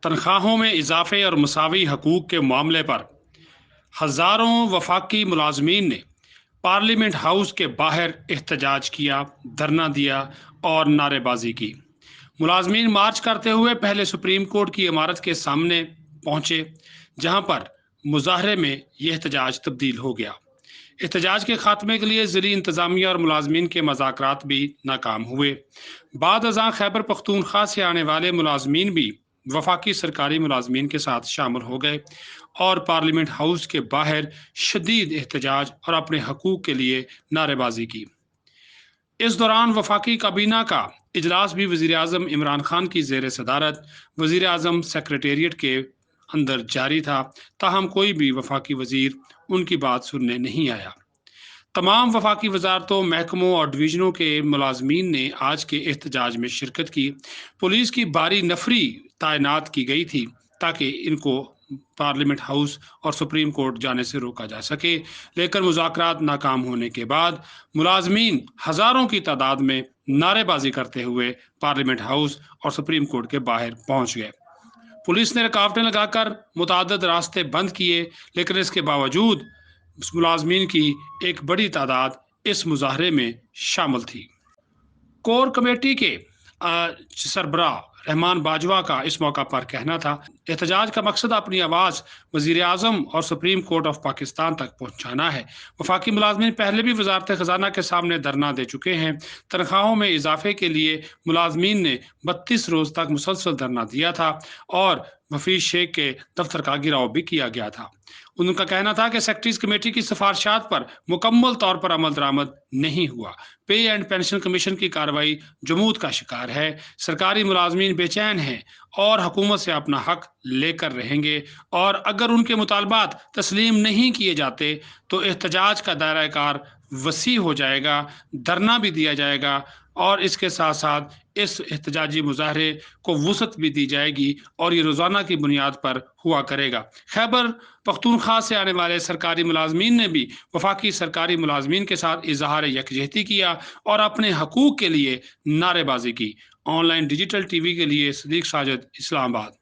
तनख्वाहों में इजाफे और मसावी हकूक़ के मामले पर हज़ारों वफाकी मुलाजमीन ने पार्लियामेंट हाउस के बाहर एहतजाज किया, धरना दिया और नारेबाजी की। मुलाजमीन मार्च करते हुए पहले सुप्रीम कोर्ट की इमारत के सामने पहुंचे, जहां पर मुजाहरे में यह एहतजाज तब्दील हो गया। एहतजाज के खात्मे के लिए ज़िली इंतज़ामिया और मुलाजमीन के मज़ाकरात भी नाकाम हुए। बाद अज़ां खैबर पख्तूनख्वा से आने वाले मुलाजमीन भी वफाकी सरकारी मुलाजमीन के साथ शामिल हो गए और पार्लियामेंट हाउस के बाहर शदीद एहतजाज और अपने हकूक़ के लिए नारेबाजी की। इस दौरान वफाकी काबीना का इजलास भी वज़ीर आज़म इमरान खान की ज़ेर सदारत वज़ीर आज़म सेक्रेटेरिएट के अंदर जारी था, ताहम कोई भी वफाकी वज़ीर उनकी बात सुनने नहीं आया। तमाम वफाकी वजारतों, महकमों और डिवीज़नों के मुलाजमीन ने आज के एहतजाज में शिरकत की। पुलिस की भारी नफरी तैनात की गई थी ताकि इनको पार्लियामेंट हाउस और सुप्रीम कोर्ट जाने से रोका जा सके, लेकिन मुज़ाकरात नाकाम होने के बाद मुलाजमीन हज़ारों की तादाद में नारेबाजी करते हुए पार्लियामेंट हाउस और सुप्रीम कोर्ट के बाहर पहुंच गए। पुलिस ने रुकावटें लगाकर मुताद्दिद रास्ते बंद किए, लेकिन इसके बावजूद मुलाजमीन की एक बड़ी तादाद इस मुजाहरे में शामिल थी। कोर कमेटी के सरबराह रहमान बाजवा का इस मौका पर कहना था, एहतजाज का मकसद अपनी आवाज़ वज़ीर आज़म और सुप्रीम कोर्ट ऑफ पाकिस्तान तक पहुँचाना है। वफाकी मुलाजमीन पहले भी वजारत ख़जाना के सामने धरना दे चुके हैं। तनख्वाहों में इजाफे के लिए मुलाजमीन ने 32 रोज़ तक मुसलसल धरना दिया था और हफीज शेख के दफ्तर का गिराव भी किया गया था। उनका कहना था कि सेक्रेटरीज कमेटी की सिफारिशात पर मुकम्मल तौर पर अमल दरामद नहीं हुआ। पे एंड पेंशन कमीशन की कार्रवाई जमूद का शिकार है। सरकारी मुलाजमीन बेचैन हैं और हुकूमत से अपना हक लेकर रहेंगे, और अगर उनके मुतालबात तस्लीम नहीं किए जाते तो एहतजाज का दायरा कार वसी हो जाएगा, धरना भी दिया जाएगा और इसके साथ साथ इस एहतजाजी मुजाहरे को वुसअत भी दी जाएगी और ये रोज़ाना की बुनियाद पर हुआ करेगा। खैबर पख्तूनख्वा से आने वाले सरकारी मुलाजमीन ने भी वफाकी सरकारी मुलाजमीन के साथ इजहार यकजहती किया और अपने हकूक़ के लिए नारेबाजी की। ऑनलाइन डिजिटल टीवी के लिए सदीक साजिद, इस्लामाबाद।